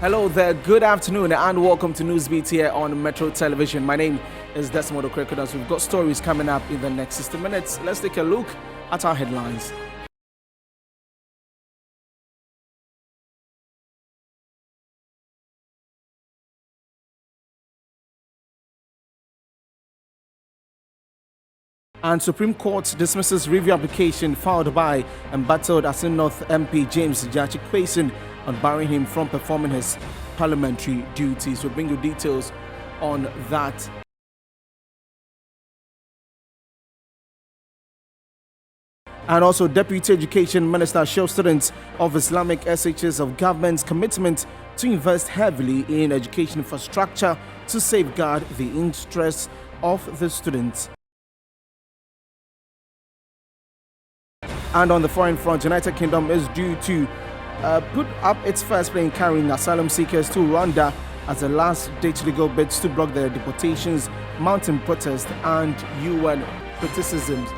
Hello there, good afternoon, and welcome to Newsbeat here on Metro Television. My name is Desmond Okrekodas. We've got stories coming up in the next 60 minutes. Let's take a look at our headlines. And Supreme Court dismisses review application filed by embattled Asin North MP James Gyakye Quayson on barring him from performing his parliamentary duties. We'll bring you details on that. And also, Deputy Education Minister assures students of Islamic SHS of government's commitment to invest heavily in education infrastructure to safeguard the interests of the students. And on the foreign front, United Kingdom is due to put up its first plane carrying asylum seekers to Rwanda as the last-ditch legal bids to block their deportations, mounting protests and UN criticisms.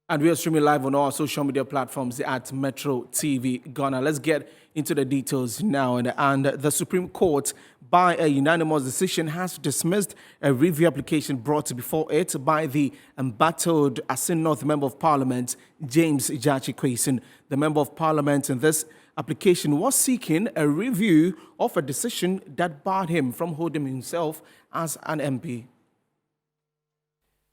And we are streaming live on all social media platforms at Metro TV Ghana. Let's get into the details now. And the Supreme Court, by a unanimous decision, has dismissed a review application brought before it by the embattled Asin North Member of Parliament, James Gyakye Quayson. The Member of Parliament in this application was seeking a review of a decision that barred him from holding himself as an MP.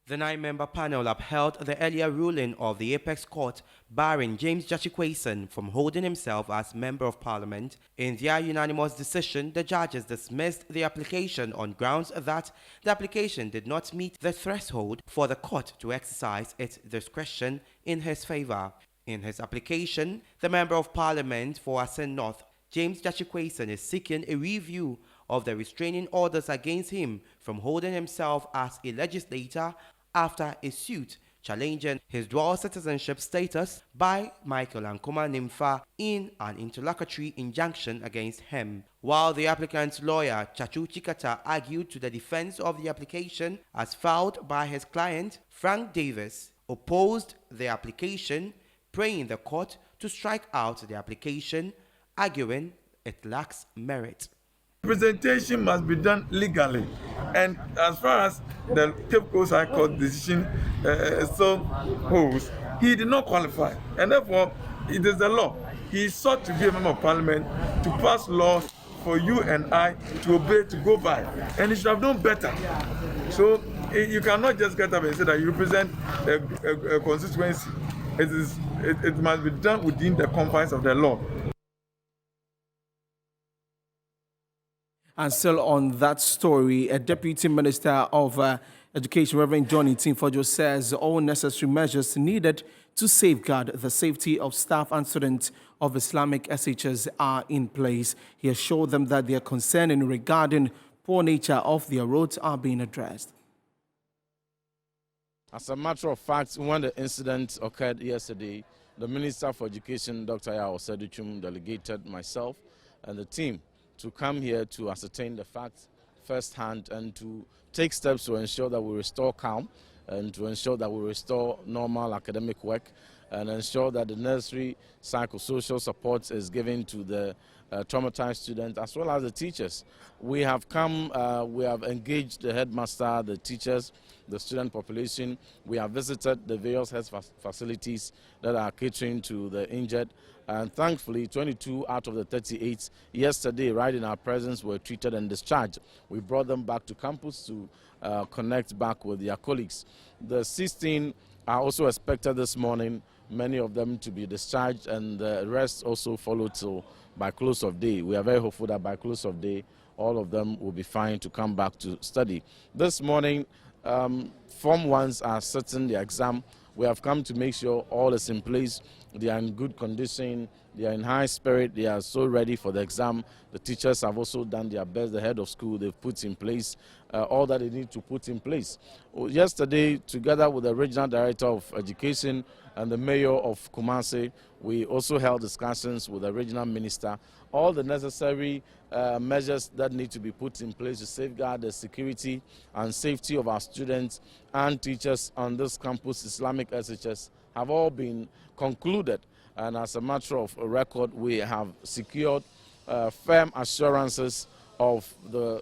The 9-member panel upheld the earlier ruling of the Apex Court barring James Gyakye Quayson from holding himself as Member of Parliament. In their unanimous decision, the judges dismissed the application on grounds that the application did not meet the threshold for the court to exercise its discretion in his favour. In his application, the Member of Parliament for Asin North, James Gyakye Quayson, is seeking a review of the restraining orders against him from holding himself as a legislator after a suit challenging his dual citizenship status by Michael Ankoma Nimfa in an interlocutory injunction against him. While the applicant's lawyer, Chachu Chikata, argued to the defense of the application as filed by his client, Frank Davis opposed the application, praying the court to strike out the application, arguing it lacks merit. Representation must be done legally, and as far as the Cape Coast High Court decision so holds, he did not qualify, and therefore it is the law. He sought to be a member of parliament to pass laws for you and I to obey, to go by, and he should have known better. So you cannot just get up and say that you represent a constituency. It must be done within the confines of the law. And still on that story, a Deputy Minister of Education, Reverend John Itimfojo, says all necessary measures needed to safeguard the safety of staff and students of Islamic SHS are in place. He assured them that their concern regarding poor nature of their roads are being addressed. As a matter of fact, when the incident occurred yesterday, the Minister for Education, Dr. Yao Seduchum, delegated myself and the team to come here to ascertain the facts firsthand and to take steps to ensure that we restore calm and to ensure that we restore normal academic work and ensure that the necessary psychosocial support is given to the traumatized students as well as the teachers. We have come, we have engaged the headmaster, the teachers, the student population. We have visited the various health facilities that are catering to the injured. And thankfully, 22 out of the 38 yesterday, right in our presence, were treated and discharged. We brought them back to campus to connect back with their colleagues. The 16 are also expected this morning, many of them to be discharged, and the rest also follow till by close of day. We are very hopeful that by close of day, all of them will be fine to come back to study. This morning, Form 1s are sitting the exam. We have come to make sure all is in place They are in good condition. They are in high spirit. They are so ready for the exam. The teachers have also done their best. The head of school, they've put in place all that they need to put in place. Yesterday, together with the regional director of education and the mayor of Kumasi, we also held discussions with the regional minister. All the necessary measures that need to be put in place to safeguard the security and safety of our students and teachers on this campus, Islamic SHS, have all been concluded. And as a matter of record, we have secured firm assurances of the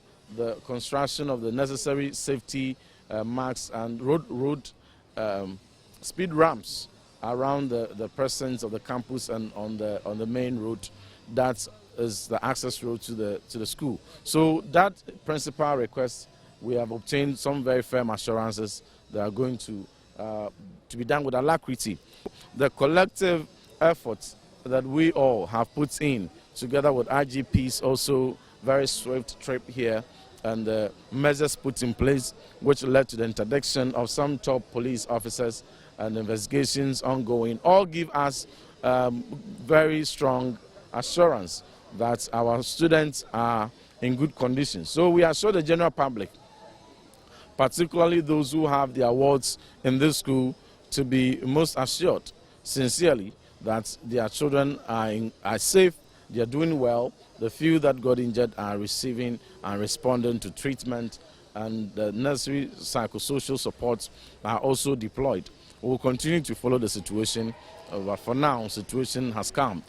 construction of the necessary safety marks and road speed ramps around the presence of the campus and on the main road that is the access road to the school. So that principal request, we have obtained some very firm assurances that are going to be done with alacrity. The collective efforts that we all have put in, together with IGP's also very swift trip here and the measures put in place, which led to the interdiction of some top police officers and investigations ongoing, all give us very strong assurance that our students are in good condition. So we assure the general public, particularly those who have the awards in this school, to be most assured, sincerely, that their children are safe, they are doing well. The few that got injured are receiving and responding to treatment, and the necessary psychosocial supports are also deployed. We will continue to follow the situation, but for now, the situation has calmed.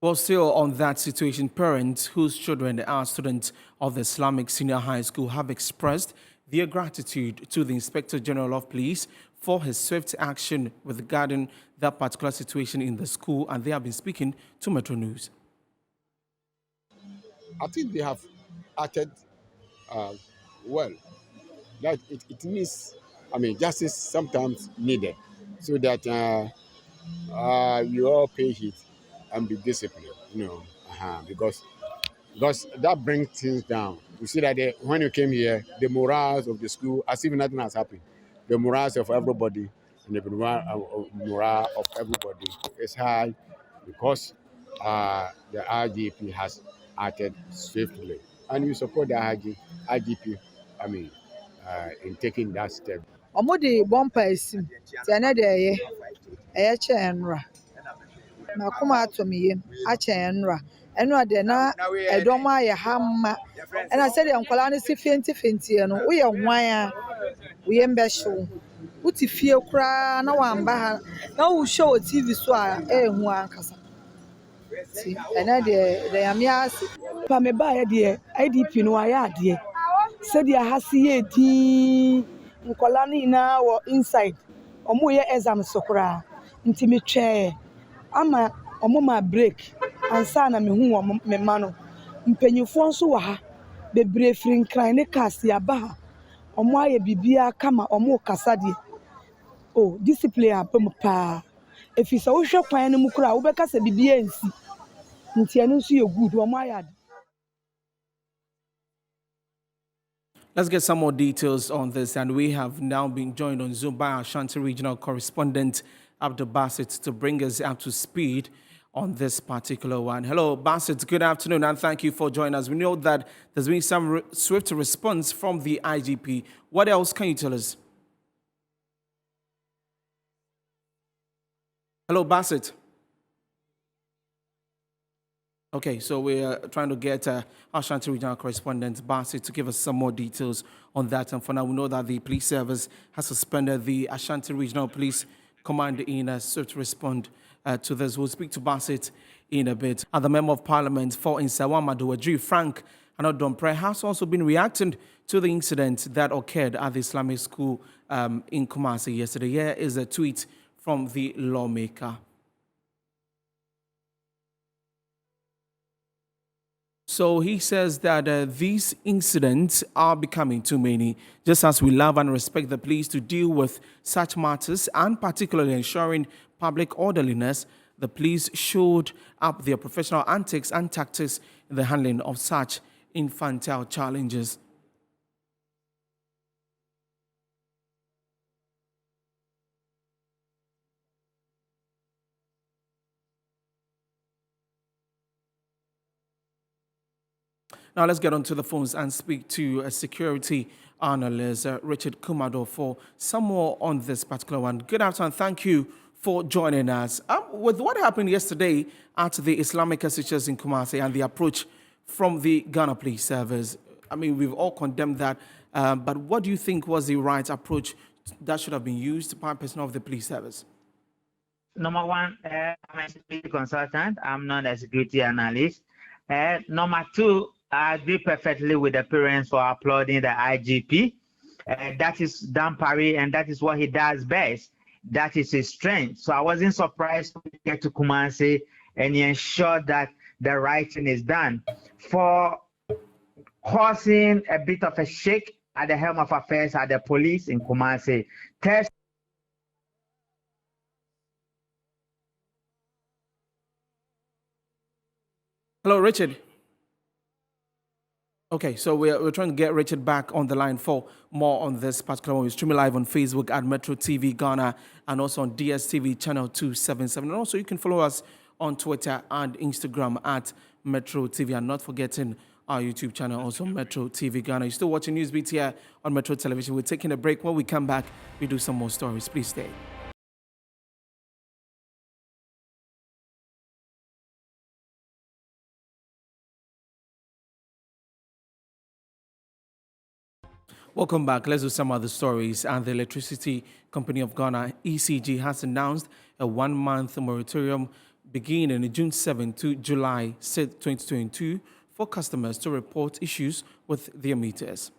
Well, still on that situation, parents whose children are students of the Islamic Senior High School have expressed their gratitude to the Inspector General of Police for his swift action regarding that particular situation in the school, and they have been speaking to Metro News. I think they have acted well. That it needs, justice sometimes needed, so that you all pay it and be disciplined, because that brings things down. You see that when you came here, the morals of the school, as if nothing has happened, the morals of everybody and the morale of everybody is high because the IGP has acted swiftly, and you support the IGP. In taking that step. Omudi bumper esim. Tiana de eye chenra. Na kuma atomiye a chenra. Eno de na edoma ye hamma. And I said nkwala ne si fenti no. We ye hwan a we ye mbehyew. Uti fie kura na wamba ha. Na wo show TV so a ehu ankasa. Ti ena de yamiase. Pa me ba ye de IDP no aye ade. Said ya hasi ye din nkola ni na wo inside omo ye exam sokora nti me twe ama omo ma break ansa na me hu me ma no mpanyifo nso wa ha bebre firi nkran ne kasi aba ha omo aye bibia kama omo kasa de o discipline apem pa efisa wo hwe kwan ne mu kura wo be kasa bibia nsi nti eno nso ye good omo aye. Let's get some more details on this, and we have now been joined on Zoom by our Ashanti regional correspondent, Abdul Basit, to bring us up to speed on this particular one. Hello, Basit, good afternoon, and thank you for joining us. We know that there's been some swift response from the IGP. What else can you tell us? Hello, Basit. Okay, so we're trying to get our Ashanti regional correspondent, Basit, to give us some more details on that. And for now, we know that the police service has suspended the Ashanti Regional Police Command in a swift response to this. We'll speak to Basit in a bit. And the Member of Parliament for Nsawam Adowadri, Frank Anodompre, has also been reacting to the incident that occurred at the Islamic school in Kumasi yesterday. Here is a tweet from the lawmaker. So he says that these incidents are becoming too many. Just as we love and respect the police to deal with such matters, and particularly ensuring public orderliness, the police should up their professional antics and tactics in the handling of such infantile challenges. Now let's get onto the phones and speak to a security analyst, Richard Kumado, for some more on this particular one. Good afternoon. Thank you for joining us. With what happened yesterday at the Islamic Institute in Kumasi and the approach from the Ghana Police Service, I mean, we've all condemned that, but what do you think was the right approach that should have been used by personnel of the police service? Number one, I'm a security consultant. I'm not a security analyst. Number two, I agree perfectly with the parents for applauding the IGP. That is Dan Parry, and that is what he does best. That is his strength. So I wasn't surprised to get to Kumasi and ensure that the right thing is done. For causing a bit of a shake at the helm of affairs at the police in Kumasi, Hello, Richard. Okay, so we're trying to get Richard back on the line for more on this particular one. We're streaming live on Facebook at Metro TV Ghana and also on DSTV channel 277. And also you can follow us on Twitter and Instagram at Metro TV. And not forgetting our YouTube channel, also Metro TV Ghana. You're still watching Newsbeat here on Metro Television. We're taking a break. When we come back, we do some more stories. Please stay. Welcome back. Let's do some other stories. And the Electricity Company of Ghana, ECG, has announced a 1-month moratorium beginning June 7 to July 6, 2022 for customers to report issues with their meters.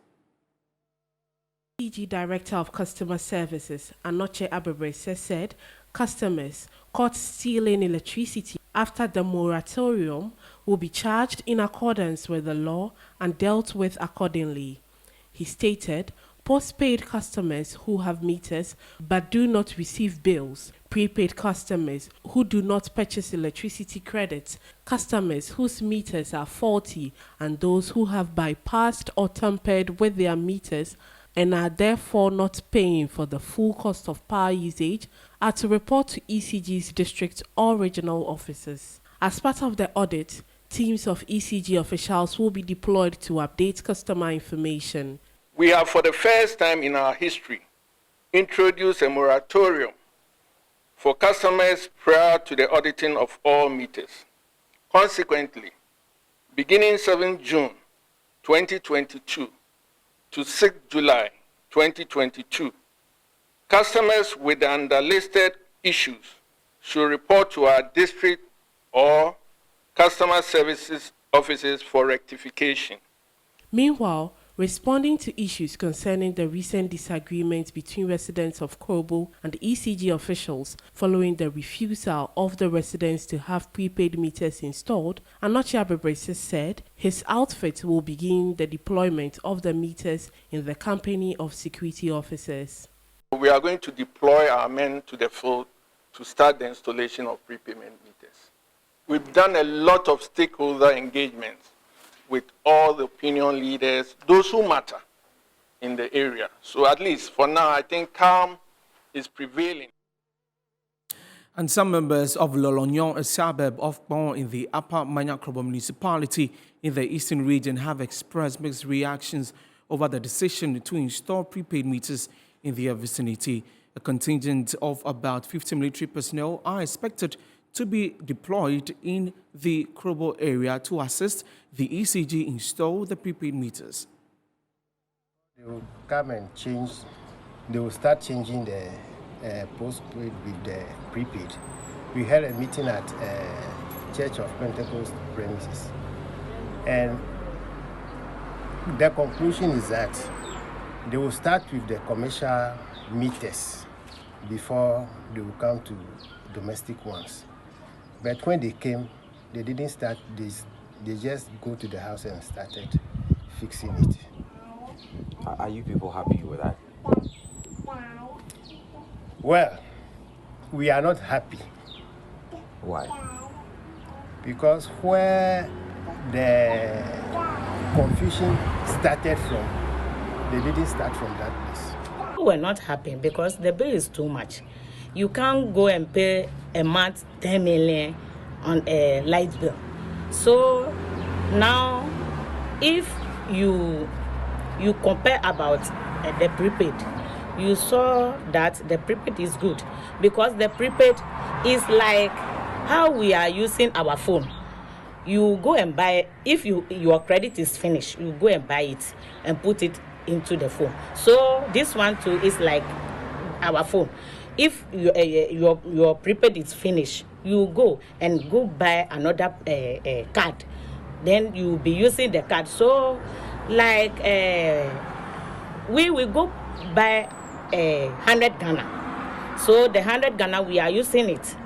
ECG Director of Customer Services, Anoche Abebrese, said customers caught stealing electricity after the moratorium will be charged in accordance with the law and dealt with accordingly. He stated, postpaid customers who have meters but do not receive bills, prepaid customers who do not purchase electricity credits, customers whose meters are faulty, and those who have bypassed or tampered with their meters and are therefore not paying for the full cost of power usage are to report to ECG's district or regional offices. As part of the audit, teams of ECG officials will be deployed to update customer information. We have, for the first time in our history, introduced a moratorium for customers prior to the auditing of all meters. Consequently, beginning 7 June 2022 to 6 July 2022, customers with the underlisted issues should report to our district or customer services offices for rectification. Meanwhile, responding to issues concerning the recent disagreement between residents of Krobo and ECG officials following the refusal of the residents to have prepaid meters installed, Anoche Abebrese said his outfit will begin the deployment of the meters in the company of security officers. We are going to deploy our men to the field to start the installation of prepayment meters. We've done a lot of stakeholder engagements with all the opinion leaders, those who matter in the area. So at least for now, I think calm is prevailing. And some members of Lolognon, a suburb of Bon in the Upper Manya-Krobo municipality in the eastern region, have expressed mixed reactions over the decision to install prepaid meters in their vicinity. A contingent of about 50 military personnel are expected to be deployed in the Krobo area to assist the ECG install the prepaid meters. They will come and change, they will start changing the postpaid with the prepaid. We had a meeting at Church of Pentecost premises, and the conclusion is that they will start with the commercial meters before they will come to domestic ones. But when they came, they didn't start this. They just go to the house and started fixing it. Are you people happy with that? Well, we are not happy. Why? Because where the confusion started from, they didn't start from that place. We're not happy because the bill is too much. You can't go and pay a month 10 million on a light bill. So now if you compare about the prepaid, you saw that the prepaid is good, because the prepaid is like how we are using our phone. You go and buy, if your credit is finished, you go and buy it and put it into the phone. So this one too is like our phone. If your prepaid is finished, you go buy another card, then you will be using the card. So like we will go buy 100 Ghana. So the 100 Ghana, we are using it.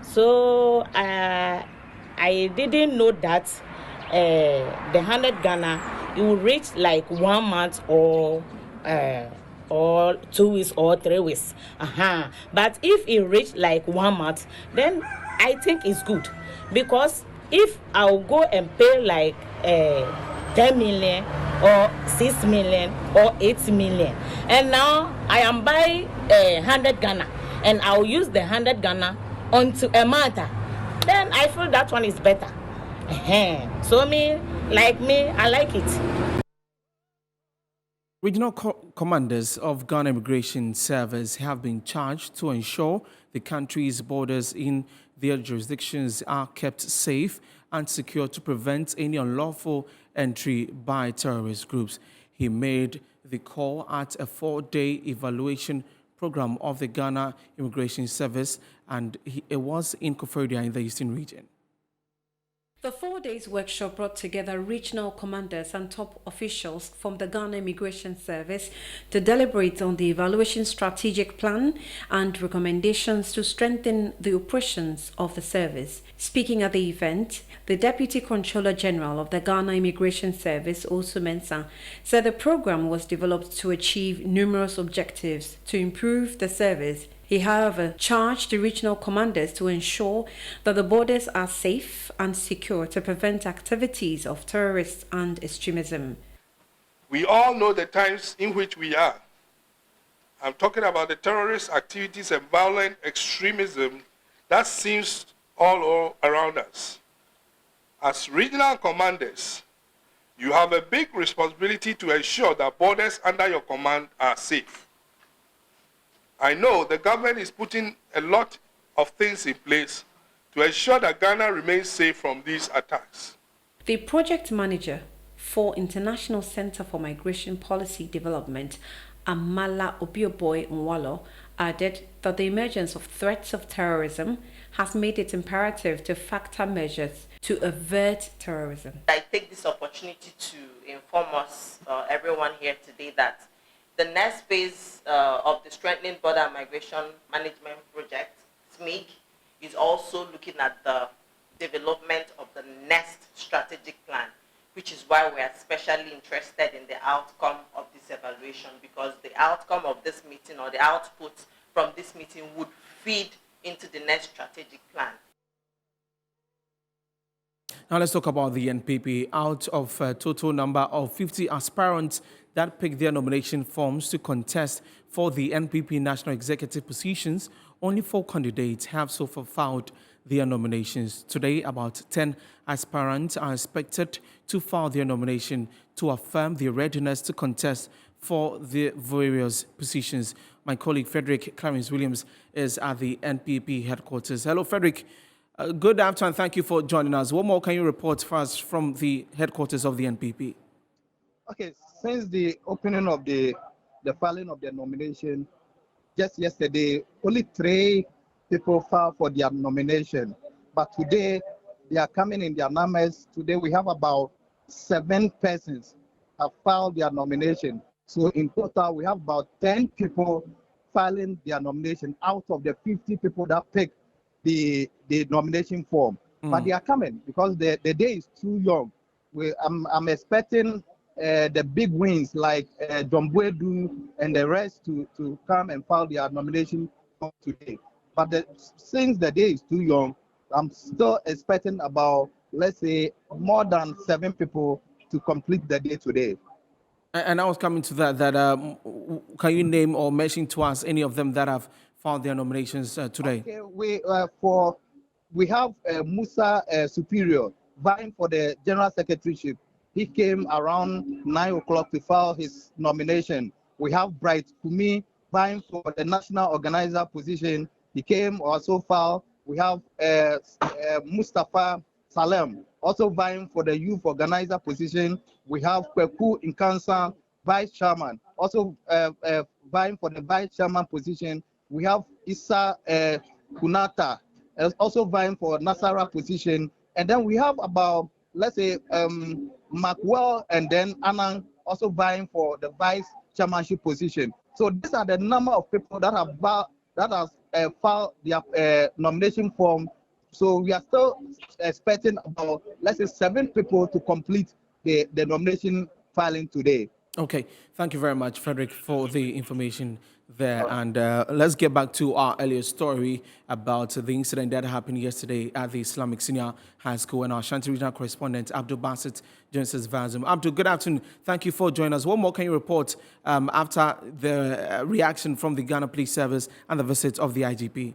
So I didn't know that the 100 Ghana, it will reach like 1 month or 2 weeks or 3 weeks. But if it reach like 1 month, then I think it's good, because if I'll go and pay like 10 million or 6 million or 8 million, and now I am buying 100 Ghana, and I'll use the 100 Ghana onto a month, then I feel that one is better. So I like it. Regional commanders of Ghana Immigration Service have been charged to ensure the country's borders in their jurisdictions are kept safe and secure to prevent any unlawful entry by terrorist groups. He made the call at a 4-day evaluation program of the Ghana Immigration Service, and it was in Koforidua in the Eastern region. The 4 days workshop brought together regional commanders and top officials from the Ghana Immigration Service to deliberate on the evaluation strategic plan and recommendations to strengthen the operations of the service. Speaking at the event, the Deputy Controller General of the Ghana Immigration Service, Osu Mensah, said the program was developed to achieve numerous objectives to improve the service. He, however, charged the regional commanders to ensure that the borders are safe and secure to prevent activities of terrorists and extremism. We all know the times in which we are. I'm talking about the terrorist activities and violent extremism that seems all around us. As regional commanders, you have a big responsibility to ensure that borders under your command are safe. I know the government is putting a lot of things in place to ensure that Ghana remains safe from these attacks. The project manager for International Center for Migration Policy Development, Amala Obioboy Nwalo, added that the emergence of threats of terrorism has made it imperative to factor measures to avert terrorism. I take this opportunity to inform us, everyone here today, that the next phase of the Strengthening Border Migration Management Project, SMIG, is also looking at the development of the next strategic plan, which is why we are especially interested in the outcome of this evaluation, because the outcome of this meeting or the output from this meeting would feed into the next strategic plan. Now let's talk about the NPP. Out of a total number of 50 aspirants that picked their nomination forms to contest for the NPP national executive positions, only 4 candidates have so far filed their nominations. Today, about 10 aspirants are expected to file their nomination to affirm their readiness to contest for the various positions. My colleague Frederick Clarence Williams is at the NPP headquarters. Hello, Frederick. Good afternoon. Thank you for joining us. What more can you report for us from the headquarters of the NPP? Okay, since the opening of the filing of the nomination just yesterday, only 3 people filed for their nomination. But today, they are coming in their numbers. Today, we have about 7 persons have filed their nomination. So in total, we have about 10 people filing their nomination out of the 50 people that picked the nomination form. But they are coming because the day is too young. I'm expecting the big wins like Dombuedu and the rest to come and file their nomination today. But since the day is too young, I'm still expecting about, let's say, more than 7 people to complete the day today. And I was coming to that, can you name or mention to us any of them that have filed their nominations today? Okay, we have Musa Superior vying for the general secretaryship. He came around 9 o'clock to file his nomination. We have Bright Kumi vying for the national organizer position. He came also filed. We have Mustafa Salem also vying for the youth organizer position. We have Kweku Nkansa, vice chairman, also vying for the vice chairman position. We have Issa Kunata also vying for Nasara position. And then we have about, let's say, Macwell and then Anang also vying for the vice chairmanship position. So these are the number of people that have filed their nomination form. So we are still expecting about, let's say, 7 people to complete the nomination filing today. Okay, thank you very much, Frederick, for the information there. And let's get back to our earlier story about the incident that happened yesterday at the Islamic Senior High School. And our Ashanti Regional correspondent, Abdul Bassett, joins us via Zoom. Abdul, good afternoon. Thank you for joining us. What more can you report after the reaction from the Ghana Police Service and the visit of the IGP?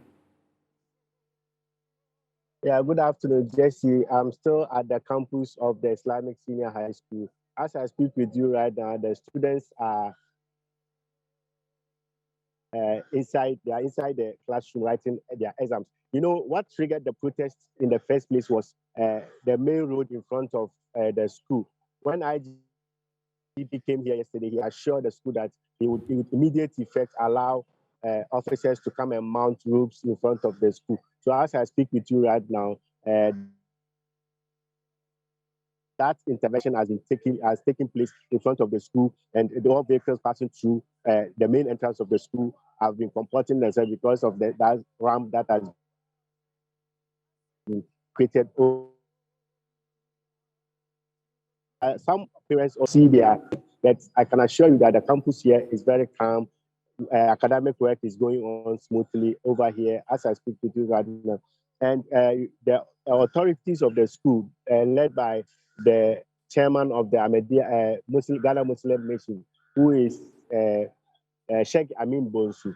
Yeah, good afternoon, Jesse. I'm still at the campus of the Islamic Senior High School. As I speak with you right now, the students are inside the classroom writing their exams. You know, what triggered the protest in the first place was the main road in front of the school. When IGP came here yesterday, he assured the school that he would immediate effect allow officers to come and mount ropes in front of the school. So as I speak with you right now, that intervention has taken place in front of the school, and all vehicles passing through the main entrance of the school have been comporting themselves because of that ramp that has been created. Some parents also see there, but I can assure you that the campus here is very calm. Academic work is going on smoothly over here as I speak with you right now. And the authorities of the school, led by the chairman of the Ahmadiyya Ghana Muslim Mission, who is Sheikh Amin Bonsu,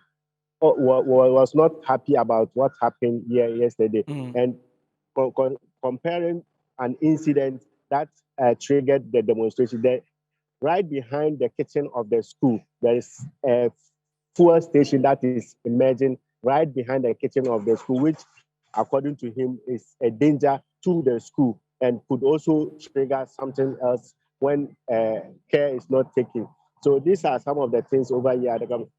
was not happy about what happened here yesterday. And comparing an incident that triggered the demonstration, there, right behind the kitchen of the school, there is a fuel station that is emerging right behind the kitchen of the school, which, according to him, is a danger to the school and could also trigger something else when care is not taken. So these are some of the things over here.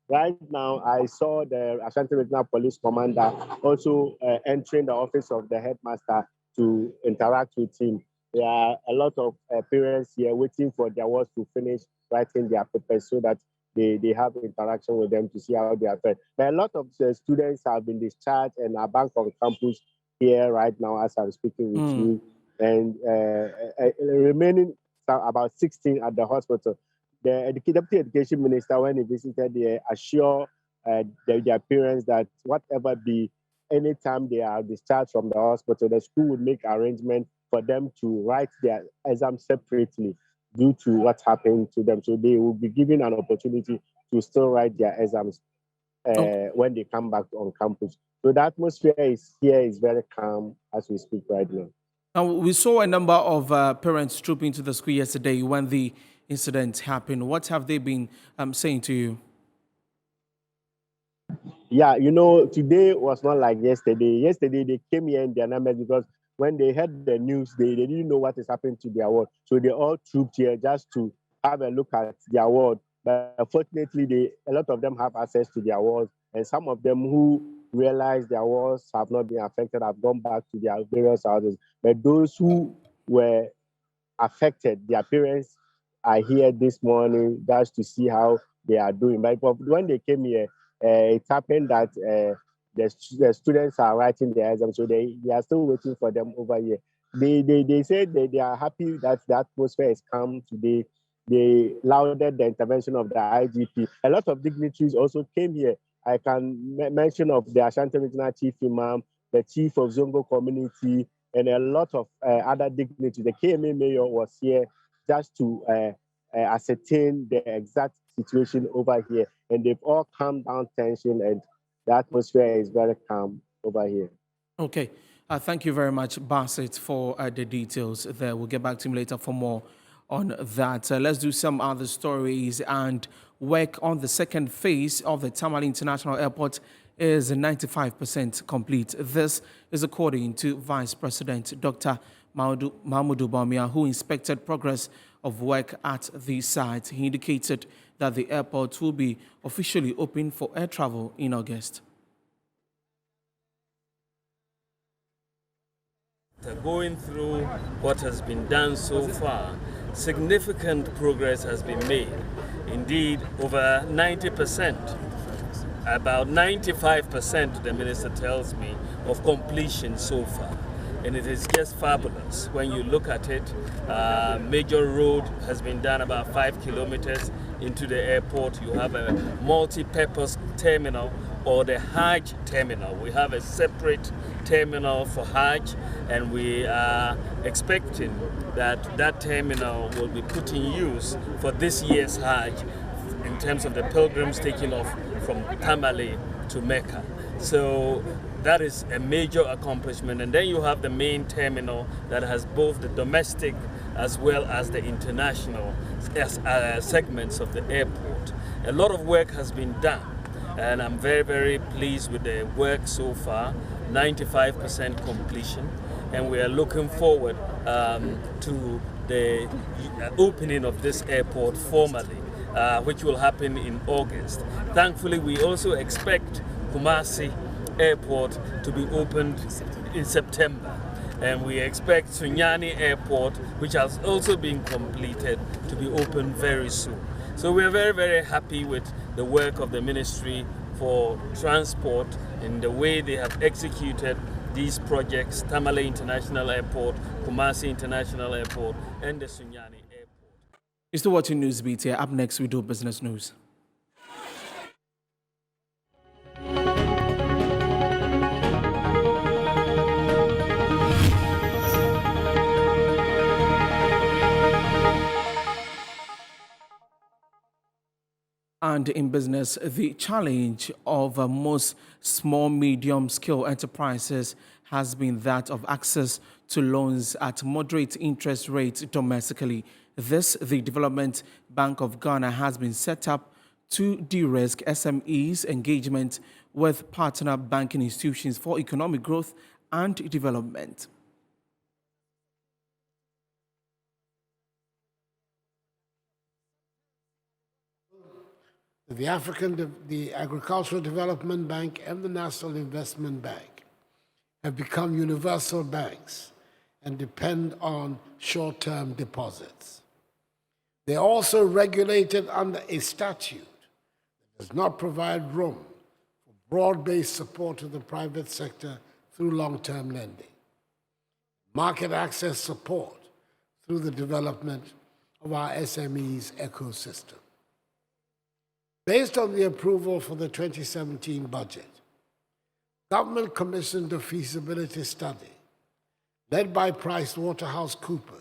Right now, I saw the Ashanti Regional Police Commander also entering the office of the headmaster to interact with him. There are a lot of parents here waiting for their wards to finish writing their papers so that they have interaction with them to see how they are fed. But a lot of the students have been discharged and are back on campus here right now as I'm speaking with you. And remaining about 16 at the hospital. The Deputy Education Minister, when he visited there, assured their parents that whatever be, anytime they are discharged from the hospital, the school would make arrangements for them to write their exams separately due to what happened to them. So they will be given an opportunity to still write their exams when they come back on campus. So the atmosphere here is very calm as we speak right now. Now, we saw a number of parents trooping to the school yesterday when the incident happened. What have they been saying to you? Yeah, you know, today was not like yesterday. Yesterday, they came here in their numbers because when they heard the news, they didn't know what is happening to their ward. So they all trooped here just to have a look at their ward. But unfortunately, a lot of them have access to their wards, and some of them who realized their wards have not been affected have gone back to their various houses. But those who were affected, their parents are here this morning just to see how they are doing. But when they came here, it happened that the students are writing their exams, so they are still waiting for them over here. They said they are happy that the atmosphere is calm today. They lauded the intervention of the IGP. A lot of dignitaries also came here. I can mention of the Ashanti Regional Chief Imam, the Chief of Zongo Community, and a lot of other dignitaries. The KMA Mayor was here just to ascertain the exact situation over here. And they've all calmed down tension, and the atmosphere is very calm over here. Okay. Thank you very much, Bassett, for the details there. We'll get back to him later for more on that. Let's do some other stories. And work on the second phase of the Tamale International Airport is 95% complete. This is according to Vice President Dr. Mahmoud Bawumia, who inspected progress of work at the site. He indicated that the airport will be officially open for air travel in August. Going through what has been done so far, significant progress has been made. Indeed, over 90%, about 95%, the minister tells me, of completion so far. And it is just fabulous when you look at it. Major road has been done about 5 kilometers into the airport. You have a multi-purpose terminal, or the Hajj terminal. We have a separate terminal for Hajj, and we are expecting that that terminal will be put in use for this year's Hajj in terms of the pilgrims taking off from Tamale to Mecca. So that is a major accomplishment. And then you have the main terminal that has both the domestic as well as the international segments of the airport. A lot of work has been done, and I'm very, very pleased with the work so far, 95% completion. And we are looking forward to the opening of this airport formally, which will happen in August. Thankfully, we also expect Kumasi Airport to be opened in September. And we expect Sunyani Airport, which has also been completed, to be opened very soon. So we are very, very happy with the work of the Ministry for Transport and the way they have executed these projects, Tamale International Airport, Kumasi International Airport, and the Sunyani Airport. You're still watching Newsbeat here. Up next, we do business news. And in business, the challenge of most small, medium-scale enterprises has been that of access to loans at moderate interest rates domestically. The Development Bank of Ghana has been set up to de-risk SMEs' engagement with partner banking institutions for economic growth and development. The Agricultural Development Bank and the National Investment Bank have become universal banks and depend on short-term deposits. They are also regulated under a statute that does not provide room for broad-based support to the private sector through long-term lending, market access support through the development of our SMEs ecosystem. Based on the approval for the 2017 budget, government commissioned a feasibility study led by PricewaterhouseCoopers,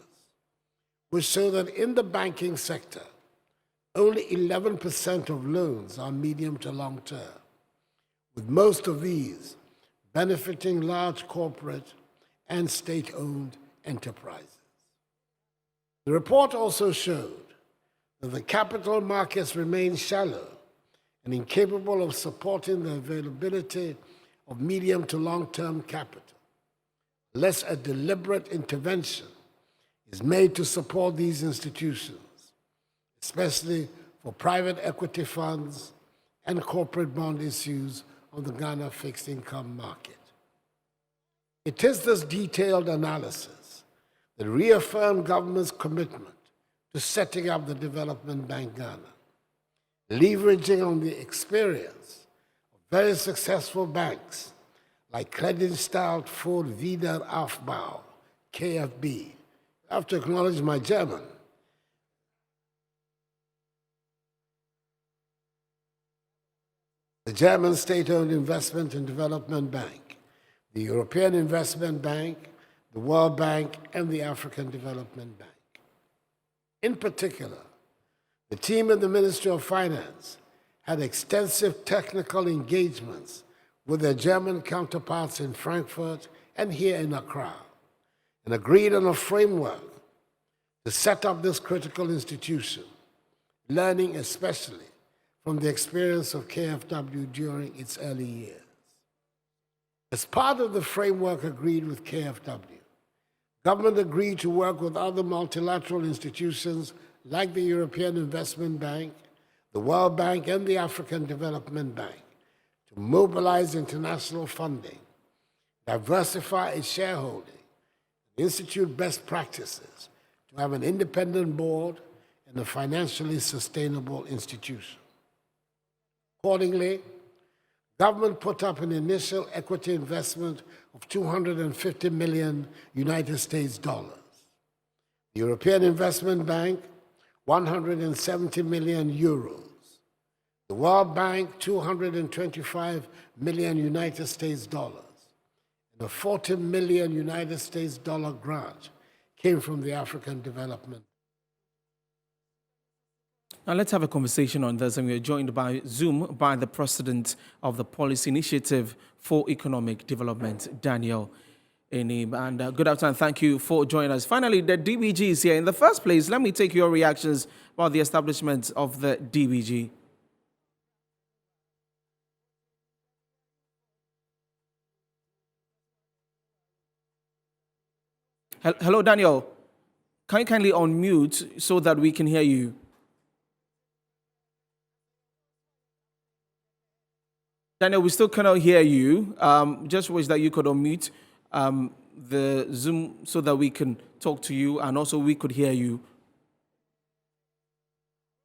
which showed that in the banking sector, only 11% of loans are medium to long term, with most of these benefiting large corporate and state-owned enterprises. The report also showed that the capital markets remain shallow and incapable of supporting the availability of medium to long-term capital, unless a deliberate intervention is made to support these institutions, especially for private equity funds and corporate bond issues on the Ghana fixed income market. It is this detailed analysis that reaffirmed government's commitment to setting up the Development Bank Ghana, leveraging on the experience of very successful banks like Creditanstalt Ford Wieder Aufbau, KFB. I have to acknowledge my German. The German state-owned investment and development bank, the European Investment Bank, the World Bank, and the African Development Bank. In particular, the team in the Ministry of Finance had extensive technical engagements with their German counterparts in Frankfurt and here in Accra, and agreed on a framework to set up this critical institution, learning especially from the experience of KFW during its early years. As part of the framework agreed with KFW, government agreed to work with other multilateral institutions like the European Investment Bank, the World Bank, and the African Development Bank to mobilize international funding, diversify its shareholding, institute best practices to have an independent board and a financially sustainable institution. Accordingly, government put up an initial equity investment of $250 million United States dollars. The European Investment Bank, 170 million euros. The World Bank, 225 million United States dollars. And a 40 million United States dollar grant came from the African Development. Now let's have a conversation on this, and we are joined by Zoom by the President of the Policy Initiative for Economic Development, Daniel Enim. And good afternoon, thank you for joining us. Finally, the DBG is here. In the first place, let me take your reactions about the establishment of the DBG. Hello, Daniel. Can you kindly unmute so that we can hear you? Daniel, we still cannot hear you. Just wish that you could unmute the Zoom so that we can talk to you and also we could hear you.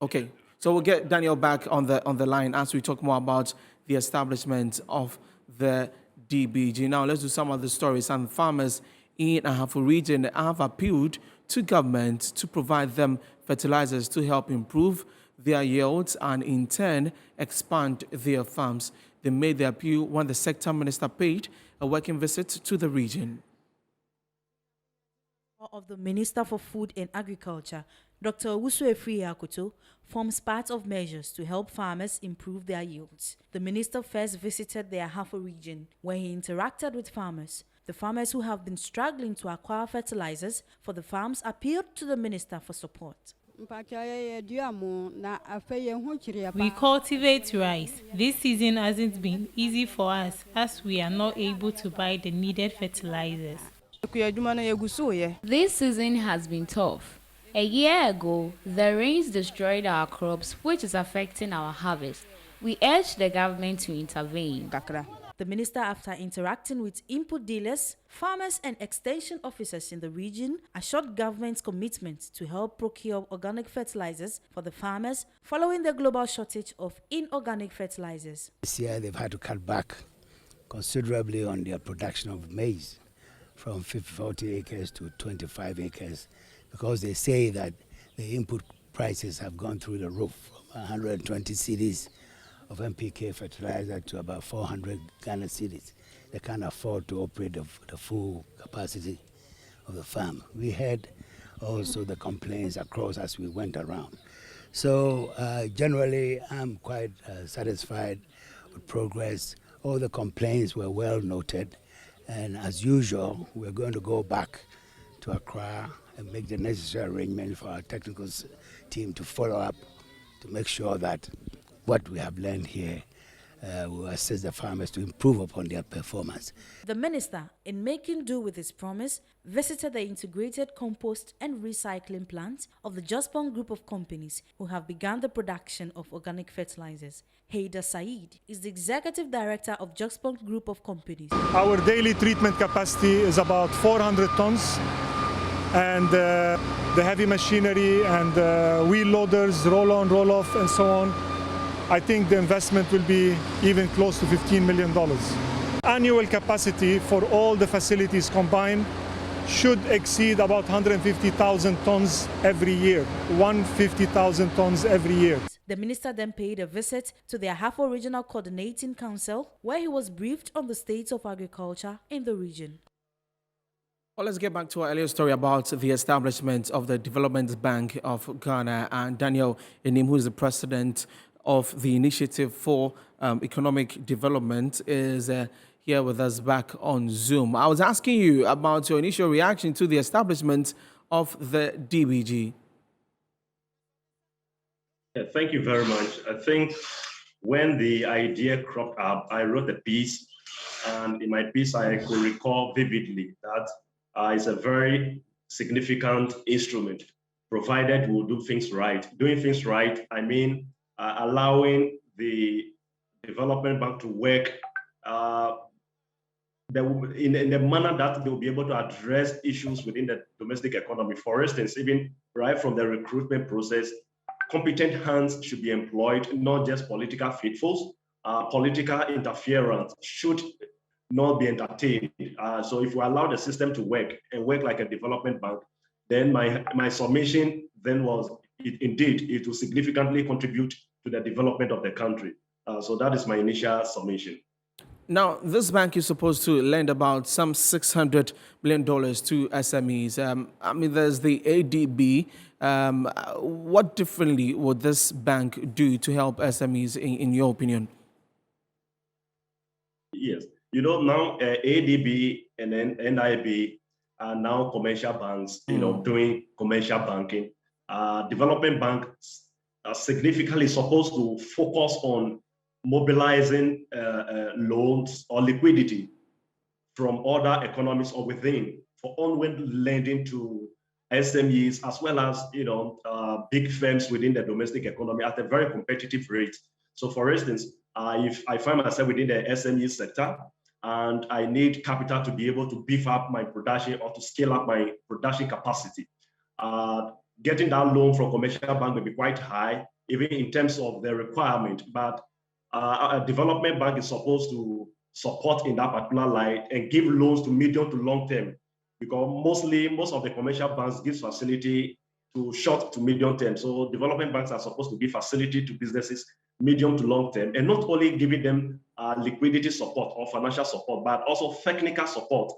Okay, so we'll get Daniel back on the line as we talk more about the establishment of the DBG. Now let's do some of the stories. And farmers in Ahafo region have appealed to government to provide them fertilizers to help improve their yields and in turn expand their farms. They made the appeal when the sector minister paid a working visit to the region. Of the Minister for Food and Agriculture, Dr. Owusu Efri-Akoto, forms part of measures to help farmers improve their yields. The minister first visited the Ahafo region, where he interacted with farmers. The farmers who have been struggling to acquire fertilizers for the farms appealed to the minister for support. We cultivate rice. This season hasn't been easy for us as we are not able to buy the needed fertilizers. This season has been tough. A year ago, the rains destroyed our crops, which is affecting our harvest. We urge the government to intervene. The minister, after interacting with input dealers, farmers and extension officers in the region, assured government's commitment to help procure organic fertilizers for the farmers following the global shortage of inorganic fertilizers. This year they've had to cut back considerably on their production of maize from 40 acres to 25 acres because they say that the input prices have gone through the roof from 120 cedis of NPK fertilizer to about 400 Ghana cedis. They can't afford to operate the full capacity of the farm. We heard also the complaints across as we went around. So generally, I'm quite satisfied with progress. All the complaints were well noted. And as usual, we're going to go back to Accra and make the necessary arrangement for our technical team to follow up to make sure that what we have learned here will assist the farmers to improve upon their performance. The minister, in making do with his promise, visited the integrated compost and recycling plant of the Jospong Group of companies who have begun the production of organic fertilizers. Haida Said is the executive director of Jospong Group of companies. Our daily treatment capacity is about 400 tons. And the heavy machinery and wheel loaders, roll-on, roll-off, and so on, I think the investment will be even close to $15 million. Annual capacity for all the facilities combined should exceed about 150,000 tons every year, 150,000 tons every year. The minister then paid a visit to the Ahafo Regional Coordinating Council, where he was briefed on the state of agriculture in the region. Well, let's get back to our earlier story about the establishment of the Development Bank of Ghana. And Daniel Enim, who is the president of the Initiative for Economic Development, is here with us back on Zoom. I was asking you about your initial reaction to the establishment of the DBG. Yeah, thank you very much. I think when the idea cropped up, I wrote a piece, and in my piece, I could recall vividly that it's a very significant instrument, provided we'll do things right. Doing things right, I mean, allowing the development bank to work in the manner that they'll be able to address issues within the domestic economy. For instance, even right from the recruitment process, competent hands should be employed, not just political faithfuls. Political interference should not be entertained. So if we allow the system to work and work like a development bank, then my submission then was, it will significantly contribute to the development of the country. So that is my initial submission. Now, this bank is supposed to lend about some $600 million to SMEs. I mean, there's the ADB. What differently would this bank do to help SMEs, in your opinion? Yes. You know, now ADB and NIB are now commercial banks, doing commercial banking. Development banks are significantly supposed to focus on mobilizing loans or liquidity from other economies or within for onward lending to SMEs, as well as big firms within the domestic economy at a very competitive rate. So, for instance, if I find myself within the SME sector and I need capital to be able to beef up my production or to scale up my production capacity, getting that loan from commercial bank will be quite high, even in terms of the requirement. But a development bank is supposed to support in that particular line and give loans to medium to long term, because most of the commercial banks give facility to short to medium term. So development banks are supposed to give facility to businesses medium to long term, and not only giving them liquidity support or financial support, but also technical support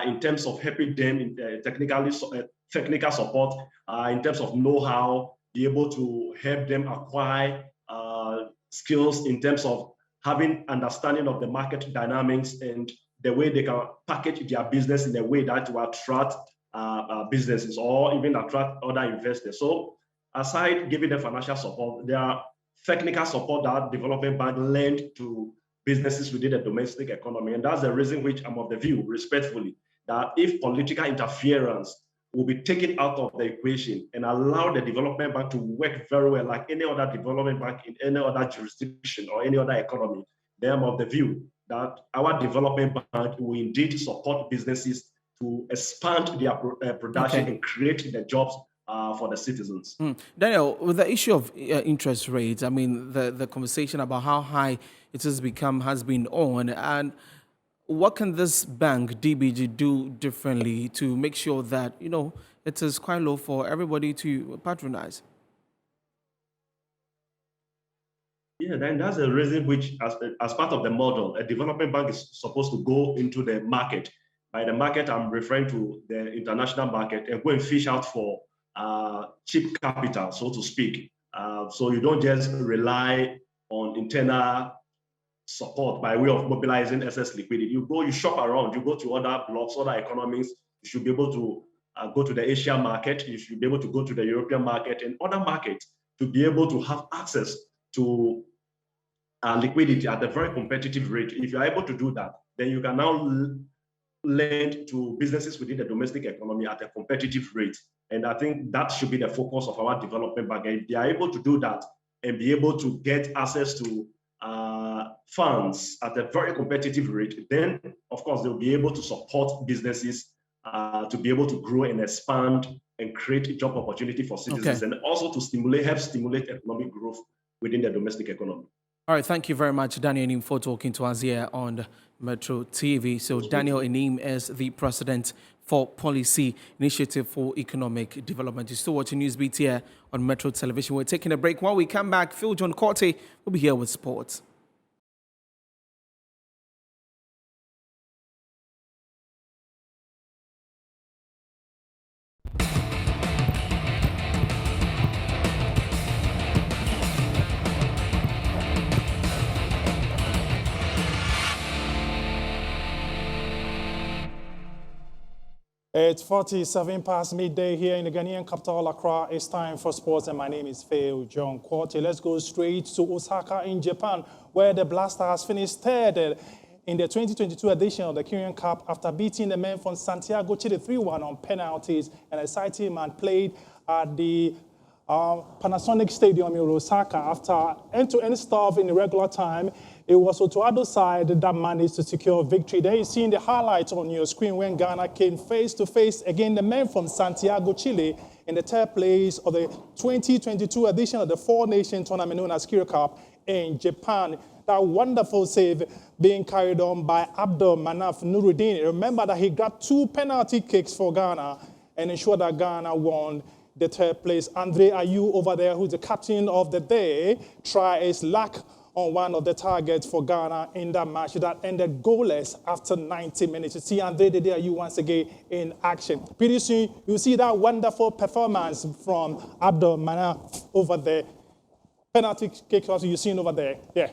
in terms of helping them in technical support in terms of know-how, be able to help them acquire skills in terms of having understanding of the market dynamics and the way they can package their business in a way that will attract businesses or even attract other investors. So aside giving them financial support, there are technical support that development bank lend to businesses within the domestic economy. And that's the reason which I'm of the view, respectfully, that if political interference will be taken out of the equation and allow the development bank to work very well like any other development bank in any other jurisdiction or any other economy, then I'm of the view that our development bank will indeed support businesses to expand their production and create the jobs for the citizens. Daniel, with the issue of interest rates, I mean, the conversation about how high it has become has been on, and what can this bank, DBG, do differently to make sure that, it is quite low for everybody to patronize? Yeah, then that's the reason which, as part of the model, a development bank is supposed to go into the market. By the market, I'm referring to the international market, and go and fish out for cheap capital, so to speak. So you don't just rely on internal support by way of mobilizing excess liquidity. You shop around, you go to other blocks, other economies. You should be able to go to the Asian market. You should be able to go to the European market and other markets to be able to have access to liquidity at a very competitive rate. If you're able to do that, then you can now lend to businesses within the domestic economy at a competitive rate. And I think that should be the focus of our development bank. And if they are able to do that and be able to get access to funds at a very competitive rate, then of course they'll be able to support businesses to be able to grow and expand and create job opportunity for citizens, and also to help stimulate economic growth within the domestic economy. All right, thank you very much, Daniel Enim, for talking to us here on Metro TV. So Daniel Enim is the president for Policy Initiative for Economic Development. You're still watching Newsbeat here on Metro Television. We're taking a break. While we come back, Phil John Corte will be here with sports. It's 47 past midday here in the Ghanaian capital, Accra. It's time for sports, and my name is Phil John Quarty. Let's go straight to Osaka in Japan, where the Black Stars finished third in the 2022 edition of the Kirin Cup after beating the men from Santiago Chile 3-1 on penalties. An exciting match played at the Panasonic Stadium in Osaka. After end-to-end stuff in the regular time, it was Otoado's side that managed to secure victory. There you're seeing the highlights on your screen when Ghana came face-to-face against the men from Santiago, Chile, in the third place of the 2022 edition of the Four Nation Tournament known as Kirin Cup in Japan. That wonderful save being carried on by Abdul Manaf Nuruddin. Remember that he got 2 penalty kicks for Ghana and ensured that Ghana won the third place. Andre Ayew over there, who's the captain of the day, tried his luck on one of the targets for Ghana in that match that ended goalless after 90 minutes. You see Andre Ayew once again in action. Pretty soon, you see that wonderful performance from Abdul Manaf over there. Penalty kick also you're seeing over there. Yeah.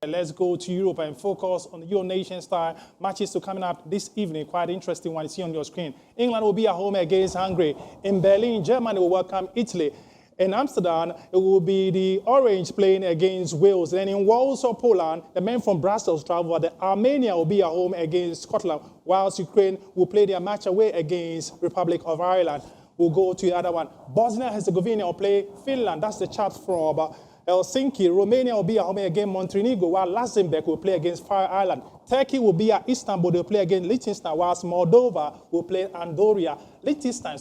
Let's go to Europe and focus on the Euro Nation style matches to coming up this evening. Quite interesting one you see on your screen. England will be at home against Hungary. In Berlin, Germany will welcome Italy. In Amsterdam, it will be the Orange playing against Wales. Then in Warsaw, Poland, the men from Brussels travel. The Armenia will be at home against Scotland, whilst Ukraine will play their match away against Republic of Ireland. We'll go to the other one. Bosnia-Herzegovina will play Finland. That's the chat from Helsinki. Romania will be at home against Montenegro, while Luxembourg will play against Fire Island. Turkey will be at Istanbul. They'll play against Liechtenstein, whilst Moldova will play Andorra. Liechtenstein,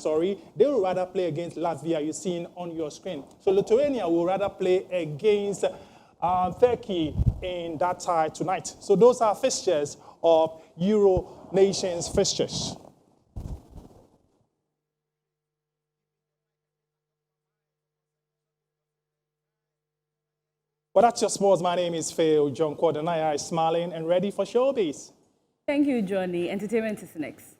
they will rather play against Latvia, you're seeing on your screen. So Lithuania will rather play against Turkey in that tie tonight. So those are fixtures of Euro Nations fixtures. Well, that's your sports. My name is Phil John Quardenaya is smiling and ready for showbiz. Thank you, Johnny. Entertainment is next.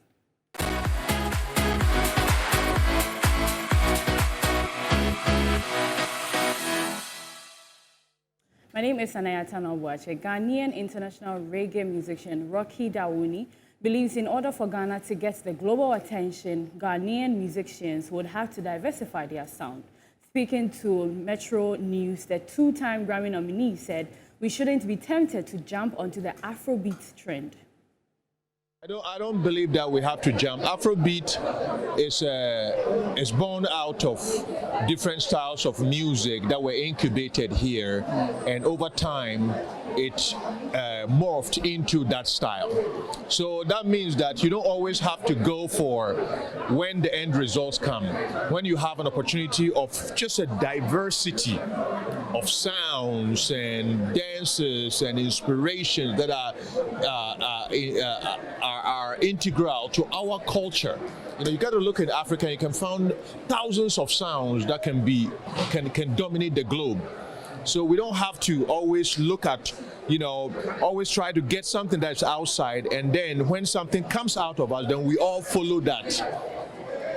My name is Anaya Tanobwache. Ghanaian international reggae musician Rocky Dawuni believes in order for Ghana to get the global attention, Ghanaian musicians would have to diversify their sound. Speaking to Metro News, the 2-time Grammy nominee said we shouldn't be tempted to jump onto the Afrobeat trend. I don't believe that we have to jump. Afrobeat is born out of different styles of music that were incubated here, and over time it morphed into that style. So that means that you don't always have to go for when the end results come. When you have an opportunity of just a diversity of sounds and dances and inspirations that are integral to our culture. You know, you got to look at Africa and you can find thousands of sounds that can dominate the globe. So we don't have to always look at, always try to get something that's outside, and then when something comes out of us, then we all follow that.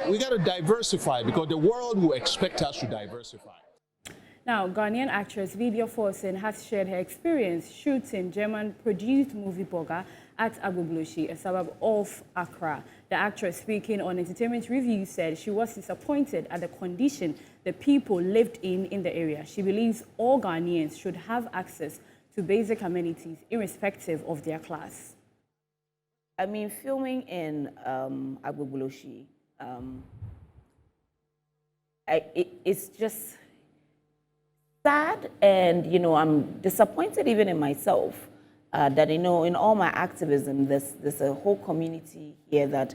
We got to diversify because the world will expect us to diversify. Now, Ghanaian actress Vidia Forsen has shared her experience shooting German-produced movie Boga at Agbogbloshie, a suburb of Accra. The actress, speaking on Entertainment Review, said she was disappointed at the condition the people lived in the area. She believes all Ghanaians should have access to basic amenities irrespective of their class. I mean, filming in Agbogbloshie, it's just sad, and I'm disappointed even in myself that in all my activism there's a whole community here that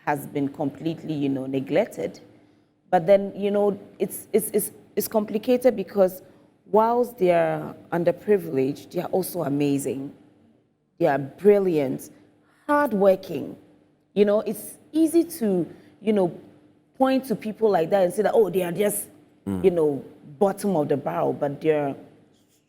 has been completely neglected. But then it's complicated because whilst they are underprivileged, they are also amazing. They are brilliant, hardworking. It's easy to point to people like that and say that, oh, they are just bottom of the barrel, but they're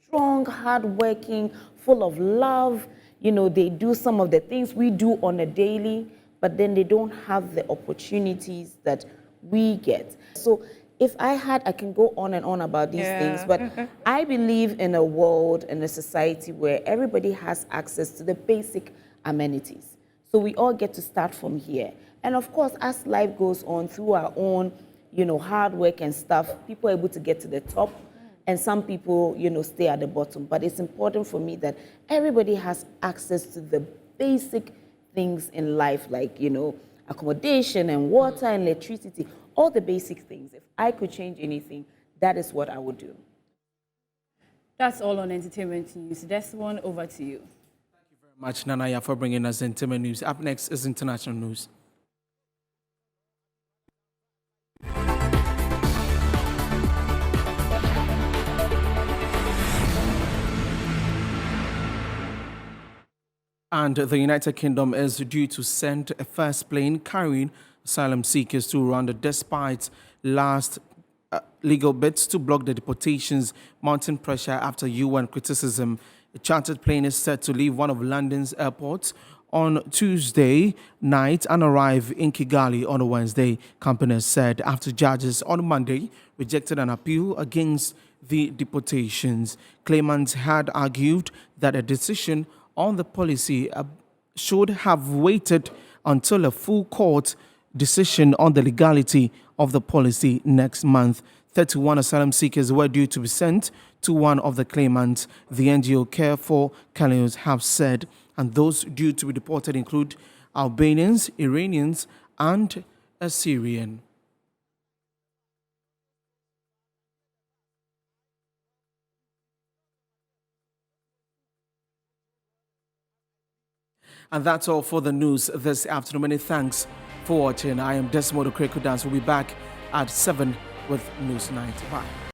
strong, hardworking, full of love. You know, they do some of the things we do on a daily, but then they don't have the opportunities that we get. So if I can go on and on about these things, but I believe in a world, in a society where everybody has access to the basic amenities. So we all get to start from here. And of course, as life goes on through our own, you know, hard work and stuff, people are able to get to the top, and some people, you know, stay at the bottom. But it's important for me that everybody has access to the basic things in life, like, you know, accommodation and water and electricity, all the basic things. If I could change anything, that is what I would do. That's all on entertainment news. Desmond, over to you. Thank you very much, Nanaya, for bringing us entertainment news. Up next is international news. And the United Kingdom is due to send a first plane carrying asylum seekers to Rwanda despite last legal bids to block the deportations, mounting pressure after UN criticism. A chartered plane is set to leave one of London's airports on Tuesday night and arrive in Kigali on Wednesday, company said, after judges on Monday rejected an appeal against the deportations. Claimants had argued that a decision on the policy should have waited until a full court decision on the legality of the policy next month. 31 asylum seekers were due to be sent to one of the claimants, the NGO Care for Calais have said, and those due to be deported include Albanians, Iranians, and a Syrian. And that's all for the news this afternoon. Many thanks for watching. I am Desmond Okreku Dance. We'll be back at 7 with News Night. Bye.